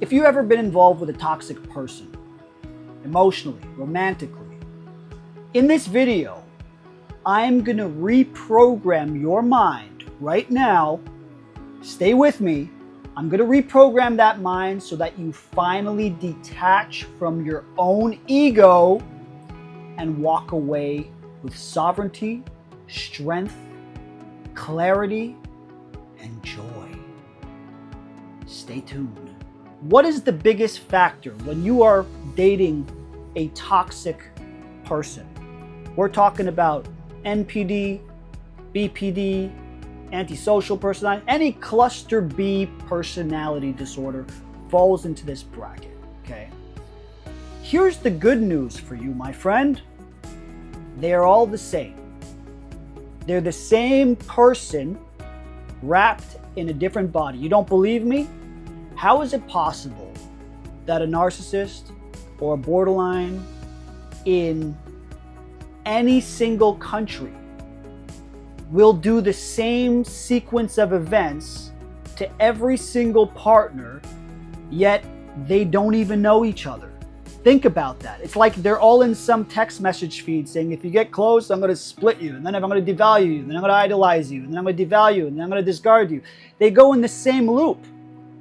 If you've ever been involved with a toxic person, emotionally, romantically, in this video, I'm going to reprogram your mind right now. Stay with me. I'm going to reprogram that mind so that you finally detach from your own ego and walk away with sovereignty, strength, clarity, and joy. Stay tuned. What is the biggest factor when you are dating a toxic person? We're talking about NPD, BPD, antisocial personality, any cluster B personality disorder falls into this bracket, okay? Here's the good news for you, my friend. They are all the same. They're the same person wrapped in a different body. You don't believe me? How is it possible that a narcissist or a borderline in any single country will do the same sequence of events to every single partner, yet they don't even know each other? Think about that. It's like they're all in some text message feed saying, if you get close, I'm going to split you, and then I'm going to devalue you, then I'm going to idolize you, and then I'm going to devalue you, and then I'm going to discard you. They go in the same loop.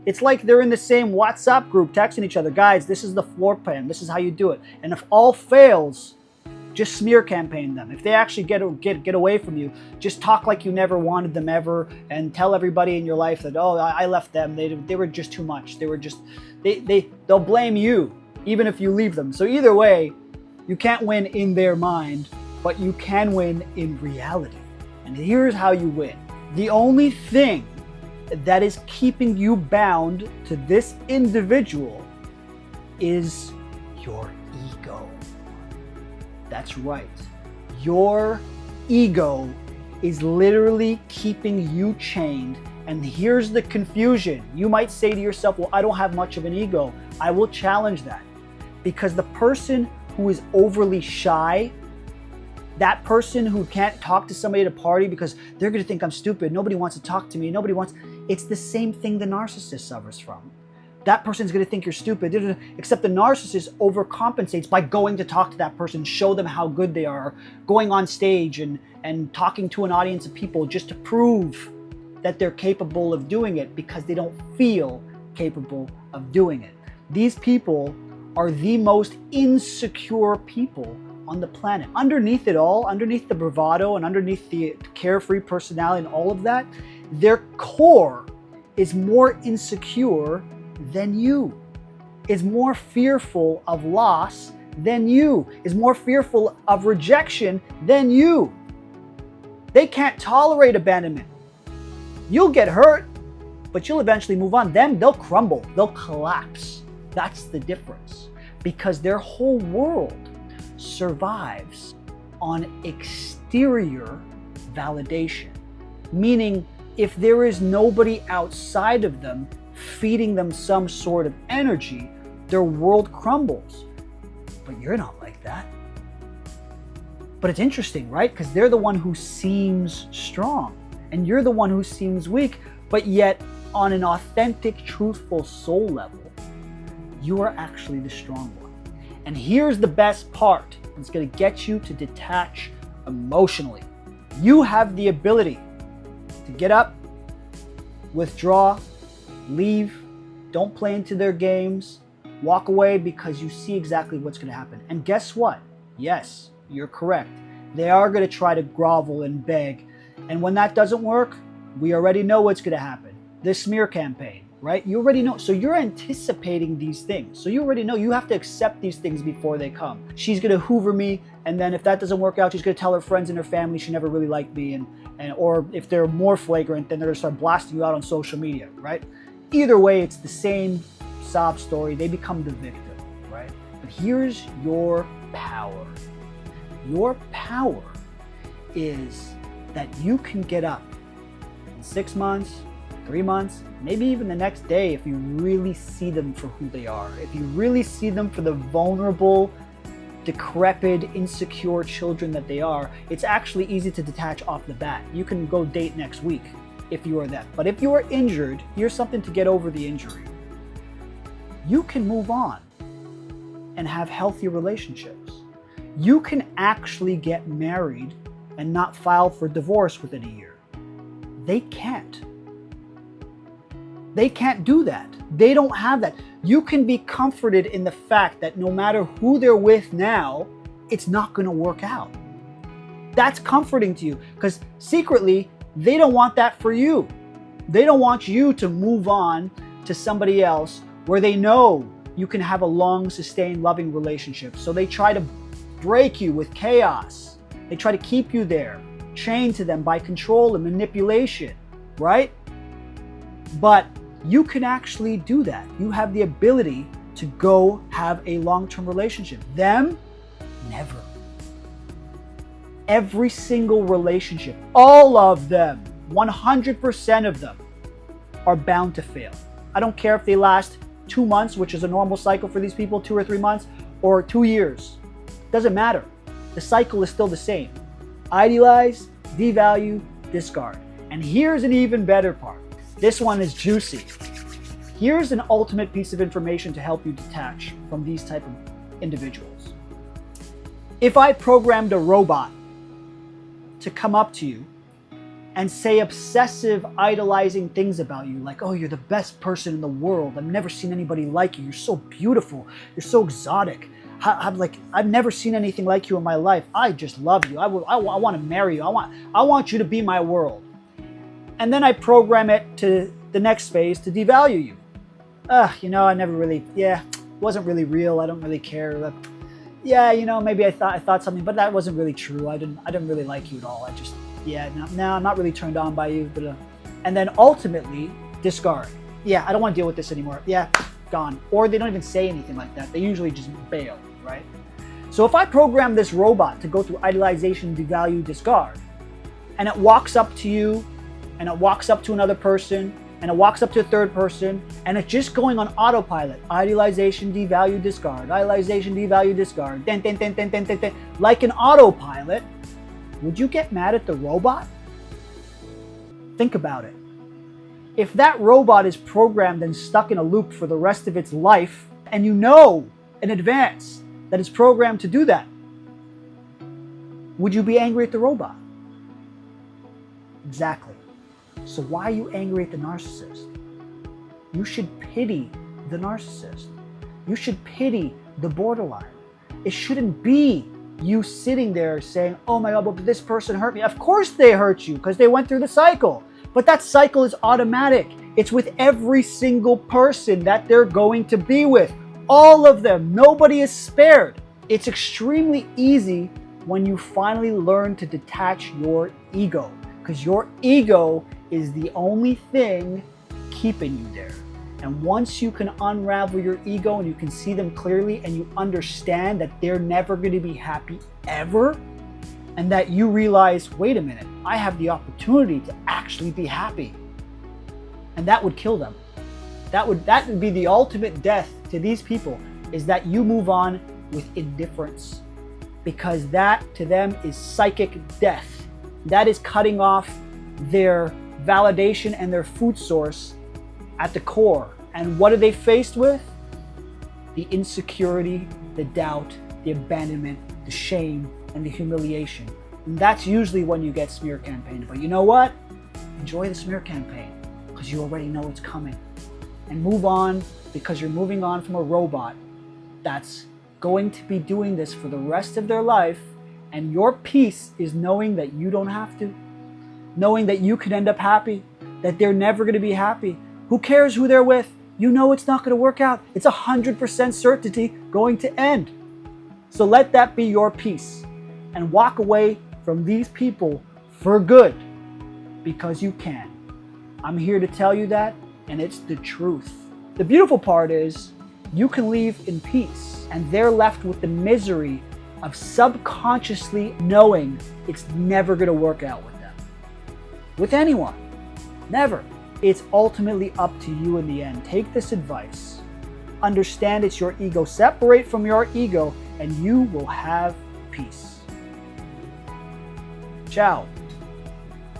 It's like they're in the same WhatsApp group texting each other. Guys, this is the floor plan. This is how you do it. And if all fails, just smear campaign them. If they actually get away from you, just talk like you never wanted them ever and tell everybody in your life that, oh, I left them. They were just too much. They were just, they'll blame you even if you leave them. So either way, you can't win in their mind, but you can win in reality. And here's how you win. The only thing that is keeping you bound to this individual is your ego. That's right. Your ego is literally keeping you chained. And here's the confusion. You might say to yourself, well, I don't have much of an ego. I will challenge that. Because the person who is overly shy, that person who can't talk to somebody at a party because they're going to think I'm stupid, nobody wants to talk to me, it's the same thing the narcissist suffers from. That person's going to think you're stupid, except the narcissist overcompensates by going to talk to that person, show them how good they are, going on stage and talking to an audience of people just to prove that they're capable of doing it because they don't feel capable of doing it. These people are the most insecure people on the planet. Underneath it all, underneath the bravado and underneath the carefree personality and all of that, their core is more insecure than you, is more fearful of loss than you, is more fearful of rejection than you. They can't tolerate abandonment. You'll get hurt, but you'll eventually move on. They'll crumble, they'll collapse. That's the difference, because their whole world survives on exterior validation. Meaning, if there is nobody outside of them feeding them some sort of energy, their world crumbles. But you're not like that. But it's interesting, right? Because they're the one who seems strong, and you're the one who seems weak, but yet on an authentic, truthful soul level, you are actually the strong one. And here's the best part. It's going to get you to detach emotionally. You have the ability to get up, withdraw, leave, don't play into their games, walk away because you see exactly what's going to happen. And guess what? Yes, you're correct. They are going to try to grovel and beg. And when that doesn't work, we already know what's going to happen. The smear campaign, right? You already know. So you're anticipating these things. So you already know you have to accept these things before they come. She's going to hoover me. And then if that doesn't work out, she's going to tell her friends and her family she never really liked me. Or if they're more flagrant, then they're going to start blasting you out on social media, right? Either way, it's the same sob story. They become the victim, right? But here's your power. Your power is that you can get up in 6 months, 3 months, maybe even the next day if you really see them for who they are. If you really see them for the vulnerable, decrepit, insecure children that they are, it's actually easy to detach off the bat. You can go date next week if you are that. But if you are injured, here's something to get over the injury. you can move on and have healthy relationships. You can actually get married and not file for divorce within a year. They can't. They can't do that. They don't have that. You can be comforted in the fact that no matter who they're with now, it's not going to work out. That's comforting to you because secretly, they don't want that for you. They don't want you to move on to somebody else where they know you can have a long, sustained, loving relationship. So they try to break you with chaos. They try to keep you there, chained to them by control and manipulation, right? But you can actually do that. You have the ability to go have a long-term relationship. Them, never. Every single relationship, all of them, 100% of them are bound to fail. I don't care if they last 2 months, which is a normal cycle for these people, 2 or 3 months, or 2 years. Doesn't matter. The cycle is still the same. Idealize, devalue, discard. And here's an even better part. This one is juicy. Here's an ultimate piece of information to help you detach from these type of individuals. If I programmed a robot to come up to you and say obsessive, idolizing things about you, like, oh, you're the best person in the world. I've never seen anybody like you. You're so beautiful. You're so exotic. I've never seen anything like you in my life. I just love you. I want to marry you. I want you to be my world. And then I program it to the next phase to devalue you. I never really, it wasn't really real. I don't really care. Maybe I thought something, but that wasn't really true. I didn't really like you at all. No, I'm not really turned on by you. And then ultimately discard. I don't want to deal with this anymore. Gone. Or they don't even say anything like that. They usually just bail, right? So if I program this robot to go through idealization, devalue, discard, and it walks up to you, and it walks up to another person, and it walks up to a third person, and it's just going on autopilot. Idealization, devalue, discard. Idealization, devalue, discard. Like an autopilot. Would you get mad at the robot? Think about it. If that robot is programmed and stuck in a loop for the rest of its life, and you know in advance that it's programmed to do that, would you be angry at the robot? Exactly. So why are you angry at the narcissist? You should pity the narcissist. You should pity the borderline. It shouldn't be you sitting there saying, oh my God, but this person hurt me. Of course they hurt you because they went through the cycle. But that cycle is automatic. It's with every single person that they're going to be with. All of them. Nobody is spared. It's extremely easy when you finally learn to detach your ego, because your ego is the only thing keeping you there. And once you can unravel your ego and you can see them clearly and you understand that they're never going to be happy ever, and that you realize, wait a minute, I have the opportunity to actually be happy. And that would kill them. That would be the ultimate death to these people, is that you move on with indifference. Because that to them is psychic death. That is cutting off their validation and their food source at the core. And what are they faced with? The insecurity, the doubt, the abandonment, the shame, and the humiliation. And that's usually when you get smear campaigned. But you know what? Enjoy the smear campaign because you already know it's coming. And move on, because you're moving on from a robot that's going to be doing this for the rest of their life. And your peace is knowing that you don't have to. Knowing that you could end up happy, that they're never going to be happy. Who cares who they're with? You know it's not going to work out. It's 100% certainty going to end. So let that be your peace. And walk away from these people for good, because you can. I'm here to tell you that, and it's the truth. The beautiful part is you can leave in peace, and they're left with the misery of subconsciously knowing it's never going to work out with them. With anyone. Never. It's ultimately up to you in the end. Take this advice. Understand it's your ego. Separate from your ego, and you will have peace. Ciao.